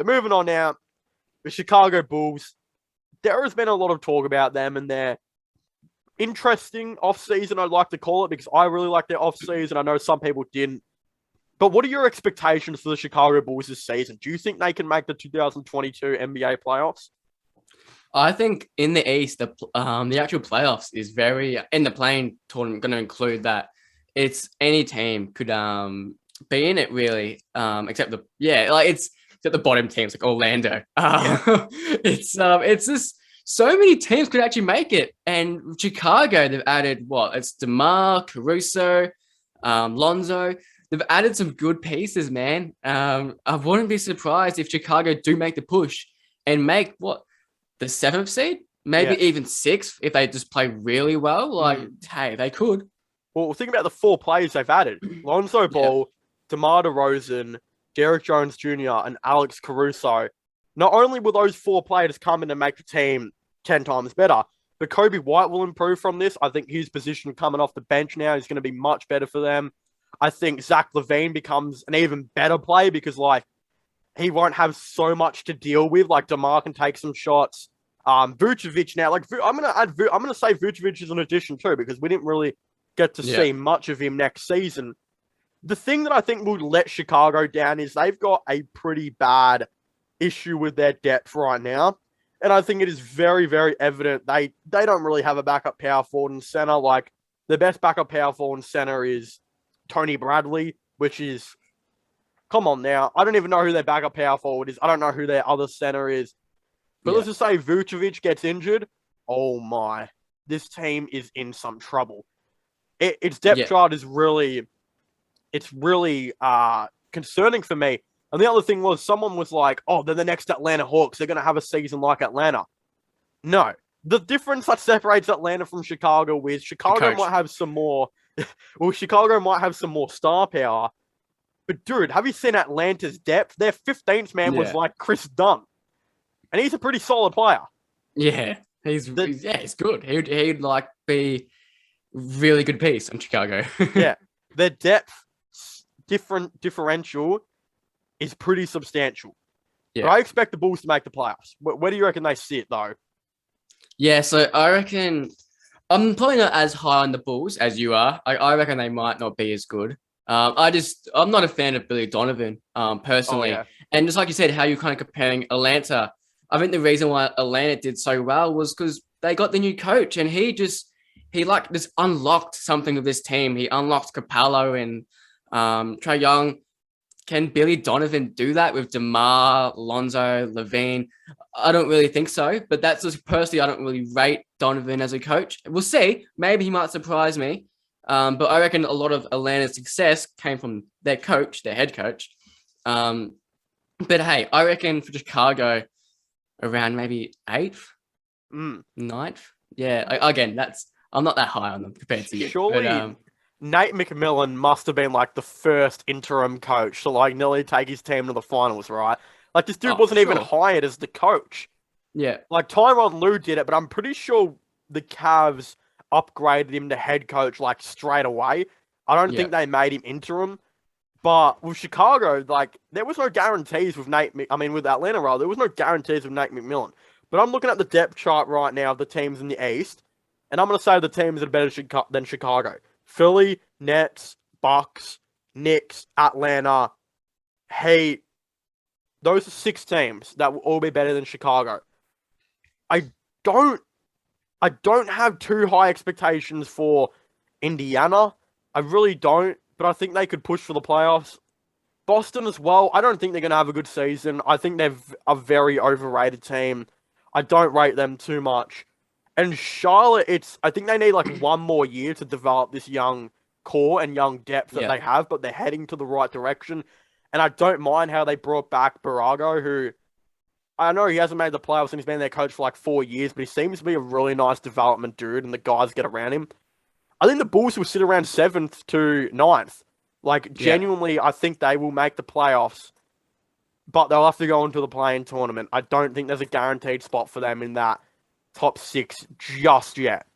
But moving on now, the Chicago Bulls. There has been a lot of talk about them and their interesting off-season, I'd like to call it, because I really like their off-season. I know some people didn't. But what are your expectations for the Chicago Bulls this season? Do you think they can make the 2022 NBA playoffs? I think in the East, the actual playoffs is very in the playing tournament going to include that it's any team could be in it really, except it's except the bottom teams like Orlando. It's just so many teams could actually make it, and Chicago they've added what it's DeMar, Caruso, Lonzo. They've added some good pieces, man. I wouldn't be surprised if Chicago do make the push and make the 7th seed, maybe even 6th if they just play really well. Hey, they could. Well, think about the 4 players they've added: Lonzo Ball, DeMar DeRozan, Derrick Jones Jr., and Alex Caruso. Not only will those 4 players come in and make the team 10 times better, but Kobe White will improve from this. I think his position coming off the bench now is going to be much better for them. I think Zach LaVine becomes an even better play because, he won't have so much to deal with. DeMar can take some shots. Vucevic now, I'm gonna say Vucevic is an addition too because we didn't really get to see much of him next season. The thing that I think will let Chicago down is they've got a pretty bad issue with their depth right now, and I think it is very, very evident they don't really have a backup power forward and center. The best backup power forward and center is Tony Bradley, which is, come on now, I don't even know who their backup power forward is. I don't know who their other center is. But let's just say Vucevic gets injured. Oh my, this team is in some trouble. Its depth chart is really concerning for me. And the other thing was, someone was like, "Oh, they're the next Atlanta Hawks. They're going to have a season like Atlanta." No, the difference that separates Atlanta from Chicago is Chicago might have some more. Well, Chicago might have some more star power. But dude, have you seen Atlanta's depth? Their 15th man was Chris Dunn. And he's a pretty solid player. Yeah, he's good. He'd be really good piece in Chicago. Yeah, their depth differential is pretty substantial. Yeah. But I expect the Bulls to make the playoffs. Where do you reckon they sit though? Yeah, so I reckon I'm probably not as high on the Bulls as you are. I reckon they might not be as good. I'm not a fan of Billy Donovan personally, and just like you said, how you're kind of comparing Atlanta. I think the reason why Atlanta did so well was because they got the new coach and he just unlocked something of this team. He unlocked Capello and Trae Young. Can Billy Donovan do that with DeMar, Lonzo, LaVine? I don't really think so, but that's just personally, I don't really rate Donovan as a coach. We'll see. Maybe he might surprise me. But I reckon a lot of Atlanta's success came from their coach, their head coach. But hey, I reckon for Chicago, around maybe 8th, 9th. Yeah, again, I'm not that high on them compared to you. Surely Nate McMillan must have been the first interim coach to nearly take his team to the finals, right? This dude wasn't even hired as the coach. Yeah. Tyronn Lue did it, but I'm pretty sure the Cavs upgraded him to head coach straight away. I don't think they made him interim. But with Chicago, there was no guarantees with with Atlanta, rather, there was no guarantees with Nate McMillan. But I'm looking at the depth chart right now of the teams in the East, and I'm going to say the teams that are better than Chicago. Philly, Nets, Bucks, Knicks, Atlanta, Heat. Those are 6 teams that will all be better than Chicago. I don't have too high expectations for Indiana. I really don't. But I think they could push for the playoffs. Boston as well. I don't think they're going to have a good season. I think they're a very overrated team. I don't rate them too much. And Charlotte, I think they need one more year to develop this young core and young depth that they have, but they're heading to the right direction. And I don't mind how they brought back Barago, who I know he hasn't made the playoffs and he's been their coach for 4 years, but he seems to be a really nice development dude and the guys get around him. I think the Bulls will sit around 7th to 9th. Genuinely, I think they will make the playoffs, but they'll have to go into the play-in tournament. I don't think there's a guaranteed spot for them in that top 6 just yet.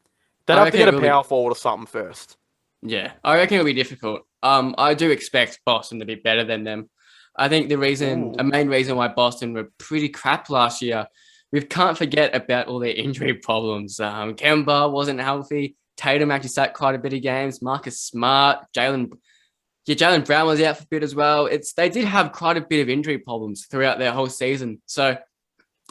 They'd have to get a power forward or something first. Yeah, I reckon it'll be difficult. I do expect Boston to be better than them. I think a Ooh. main reason why Boston were pretty crap last year, we can't forget about all their injury problems. Kemba wasn't healthy. Tatum actually sat quite a bit of games. Marcus Smart, Jaylen Brown was out for a bit as well. They did have quite a bit of injury problems throughout their whole season. So,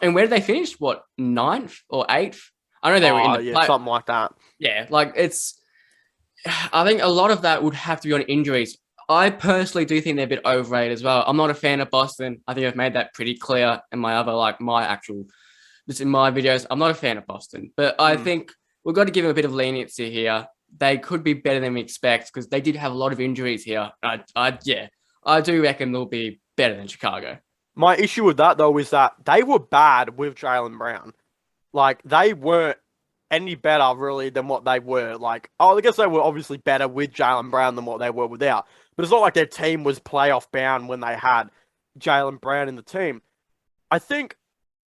and where did they finish? What, ninth or eighth? I know they were in Oh, the yeah, play. something like that. Yeah, like I think a lot of that would have to be on injuries. I personally do think they're a bit overrated as well. I'm not a fan of Boston. I think I've made that pretty clear in my other, just in my videos. I'm not a fan of Boston, but I Mm. think we've got to give them a bit of leniency here. They could be better than we expect because they did have a lot of injuries here. I do reckon they'll be better than Chicago. My issue with that, though, is that they were bad with Jaylen Brown. Like, they weren't any better, really, than what they were. Like, oh, I guess they were obviously better with Jaylen Brown than what they were without. But it's not like their team was playoff bound when they had Jaylen Brown in the team. I think,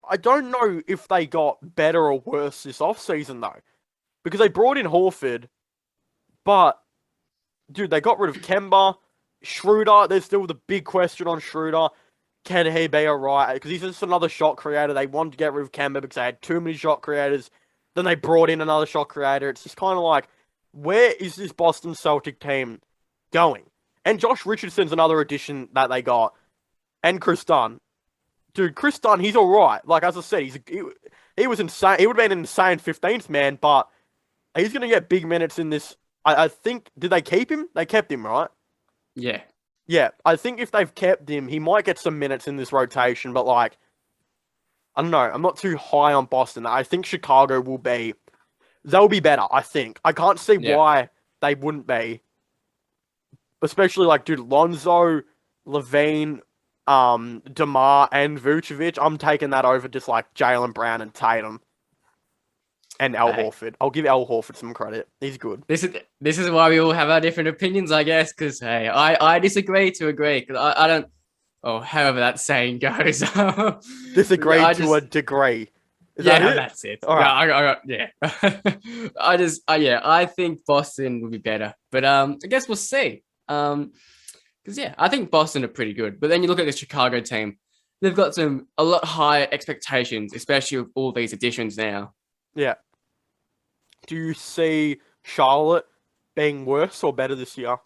I don't know if they got better or worse this offseason, though. Because they brought in Horford, but, dude, they got rid of Kemba. Schroeder, there's still the big question on Schroeder. Can he be alright? Because he's just another shot creator. They wanted to get rid of Kemba because they had too many shot creators. Then they brought in another shot creator. It's just kind of like, where is this Boston Celtic team going? And Josh Richardson's another addition that they got. And Chris Dunn. Dude, Chris Dunn, he's alright. Like, as I said, he was insane. He would have been an insane 15th man, but he's going to get big minutes in this. I think, did they keep him? They kept him, right? Yeah. Yeah, I think if they've kept him, he might get some minutes in this rotation, but like, I don't know. I'm not too high on Boston. I think Chicago they'll be better, I think. I can't see Yeah. why they wouldn't be. Especially like, dude, Lonzo, Levine, DeMar, and Vucevic. I'm taking that over just like Jaylen Brown and Tatum. And Al Hey. Horford. I'll give Al Horford some credit. He's good. This is why we all have our different opinions, I guess. Because hey, I disagree to agree. Because I don't. Oh, however that saying goes. Disagree I to just a degree. Is yeah, that it? that's it. All right. Yeah. I think Boston would be better, but I guess we'll see. Because yeah, I think Boston are pretty good. But then you look at the Chicago team; they've got a lot higher expectations, especially with all these additions now. Yeah. Do you see Charlotte being worse or better this year?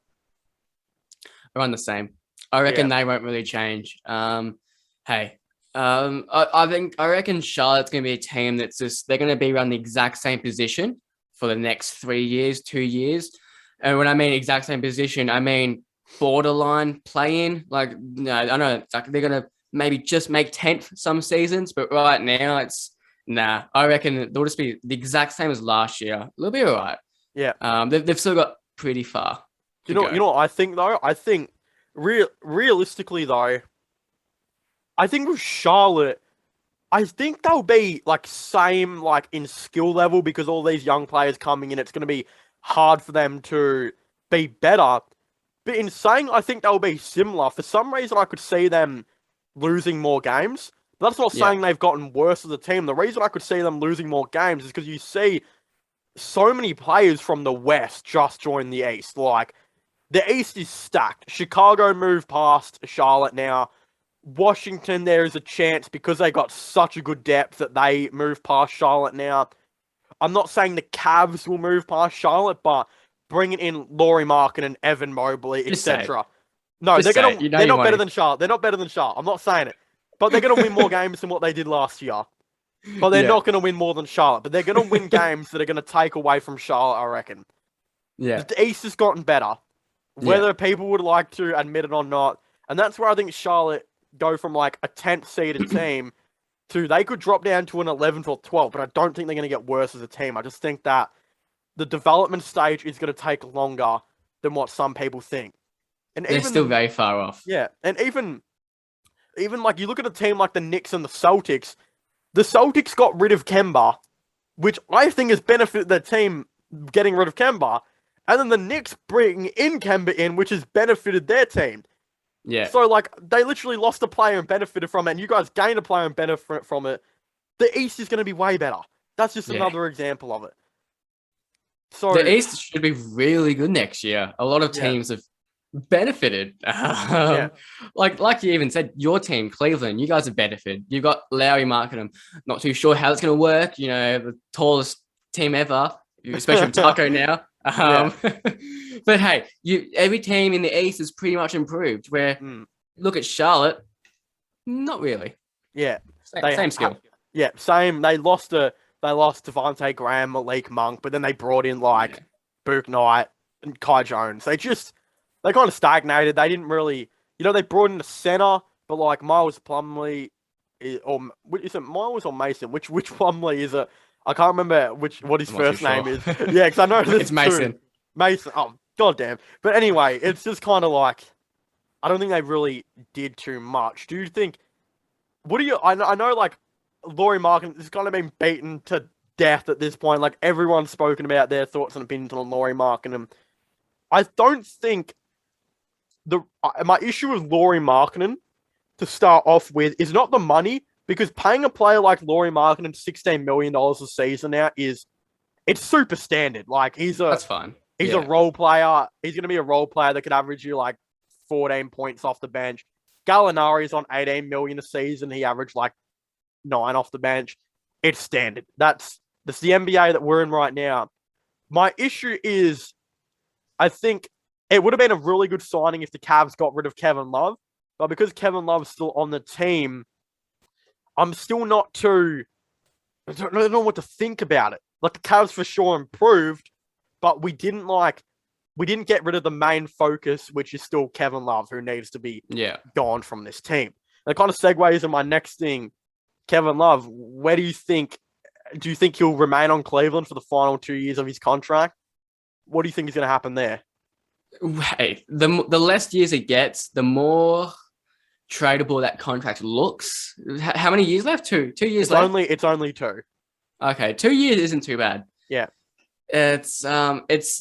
Around the same. I reckon they won't really change. Hey, I reckon Charlotte's gonna be a team that's they're gonna be around the exact same position for the next 3 years, 2 years. And when I mean exact same position, I mean borderline play-in. Like, no, I know it's like they're gonna maybe just make 10th some seasons, but right now it's nah. I reckon they'll just be the exact same as last year. They'll be all right. Yeah. They've still got pretty far. You know what I think though? I think realistically though, I think with Charlotte, I think they'll be like same like in skill level because all these young players coming in, it's going to be hard for them to be better. But in saying I think they'll be similar, for some reason I could see them losing more games. But that's not saying they've gotten worse as a team. The reason I could see them losing more games is because you see so many players from the West just join the East. Like, the East is stacked. Chicago moved past Charlotte now. Washington, there is a chance because they got such a good depth that they move past Charlotte now. I'm not saying the Cavs will move past Charlotte, but bringing in Laurie Markin and Evan Mobley, etc. No, they're not better than Charlotte. They're not better than Charlotte. I'm not saying it. But they're going to win more games than what they did last year. But they're not going to win more than Charlotte. But they're going to win games that are going to take away from Charlotte, I reckon. Yeah. The East has gotten better. Whether people would like to admit it or not. And that's where I think Charlotte go from like a 10th seeded team to they could drop down to an 11th or 12th. But I don't think they're going to get worse as a team. I just think that the development stage is going to take longer than what some people think. And they're still very far off. Yeah. And even like you look at a team like the Knicks and the Celtics got rid of Kemba, which I think has benefited their team getting rid of Kemba. And then the Knicks bring in Kemba in, which has benefited their team. Yeah. So, like, they literally lost a player and benefited from it, and you guys gained a player and benefited from it. The East is going to be way better. That's just another example of it. So the East should be really good next year. A lot of teams have benefited. Yeah. Like you even said, your team, Cleveland, you guys have benefited. You've got Lowry Markkinen. Not too sure how it's going to work. You know, the tallest team ever, especially with Taco now. Yeah. But hey, every team in the East is pretty much improved. Where look at Charlotte, not really. Yeah. Same skill. Yeah, same. They lost Devontae Graham, Malik Monk, but then they brought in like Book Knight and Kai Jones. They kind of stagnated. They didn't really, they brought in a center, but like Miles Plumlee, is it Miles or Mason? Which Plumlee is it? I can't remember what his first name is. Yeah, because I know it's Mason. Mason. Oh, goddamn. But anyway, it's just kind of like, I don't think they really did too much. Do you think? I know like Lauri Markkinen has kind of been beaten to death at this point. Like everyone's spoken about their thoughts and opinions on Lauri Markkinen. I don't think my issue with Lauri Markkinen to start off with is not the money, because paying a player like Lauri Markkinen $16 million a season now it's super standard. Like that's fine. He's a role player. He's going to be a role player that could average you like 14 points off the bench. Gallinari's on $18 million a season. He averaged like 9 off the bench. It's standard. That's the NBA that we're in right now. My issue is, I think it would have been a really good signing if the Cavs got rid of Kevin Love, but because Kevin Love's still on the team, I'm still not too. I don't know what to think about it. Like the Cavs for sure improved, but we didn't get rid of the main focus, which is still Kevin Love, who needs to be gone from this team. And it kind of segues into my next thing. Kevin Love, do you think he'll remain on Cleveland for the final 2 years of his contract? What do you think is going to happen there? Hey, the less years it gets, the more tradable that contract looks. How many years left? 2 years left? It's only 2. Okay, 2 years isn't too bad. Yeah. It's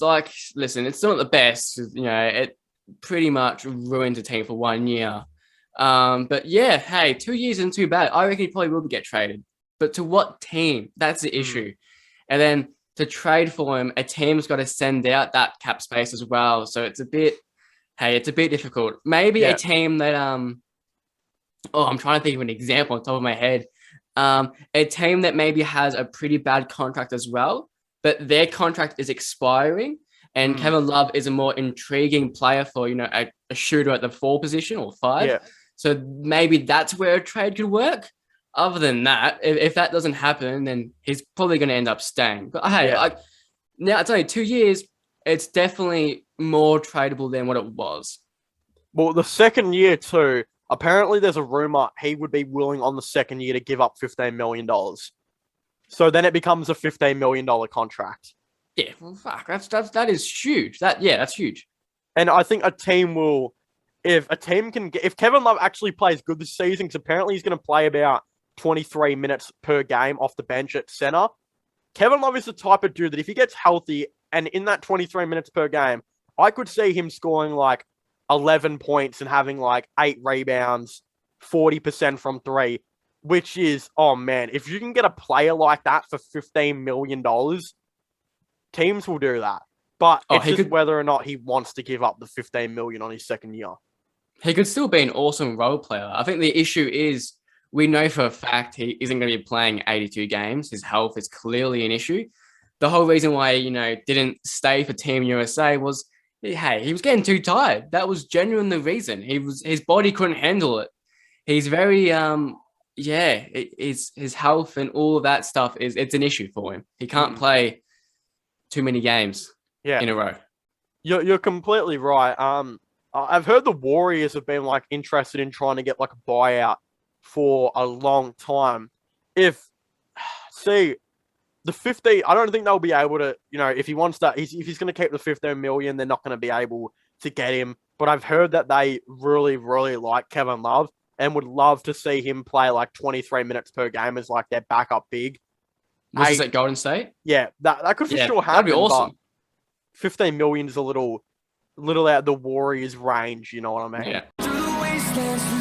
like, listen, it's not the best. It pretty much ruined the team for 1 year. But yeah, hey, 2 years isn't too bad. I reckon he probably will get traded. But to what team? That's the issue. And then to trade for him, a team's got to send out that cap space as well. So it's a bit difficult. Maybe a team that I'm trying to think of an example on top of my head. A team that maybe has a pretty bad contract as well, but their contract is expiring, and Kevin Love is a more intriguing player for, a shooter at the 4 position or 5. Yeah. So maybe that's where a trade could work. Other than that, if that doesn't happen, then he's probably going to end up staying. But hey, now it's only 2 years. It's definitely more tradable than what it was. Well, the second year too, apparently there's a rumor he would be willing on the second year to give up $15 million. So then it becomes a $15 million contract. Yeah, well, fuck, that is huge. That's huge. And I think a team will, if Kevin Love actually plays good this season, because apparently he's going to play about 23 minutes per game off the bench at center. Kevin Love is the type of dude that if he gets healthy and in that 23 minutes per game, I could see him scoring like 11 points and having like 8 rebounds, 40% from 3, which is, oh man, if you can get a player like that for $15 million, teams will do that. But it's just whether or not he wants to give up the $15 million on his second year. He could still be an awesome role player. I think the issue is, we know for a fact he isn't going to be playing 82 games. His health is clearly an issue. The whole reason why he, didn't stay for Team USA was, hey, he was getting too tired. That was genuinely the reason. His body couldn't handle it. He's very, his health and all of that stuff it's an issue for him. He can't play too many games in a row. You're completely right. I've heard the Warriors have been like interested in trying to get like a buyout for a long time. The 50, I don't think they'll be able to, if he wants that, if he's going to keep the 15 million, they're not going to be able to get him. But I've heard that they really, really like Kevin Love and would love to see him play like 23 minutes per game as like their backup big. Was this at Golden State? Yeah, that could for sure happen. That'd be awesome. 15 million is a little out of the Warriors range, you know what I mean? Yeah.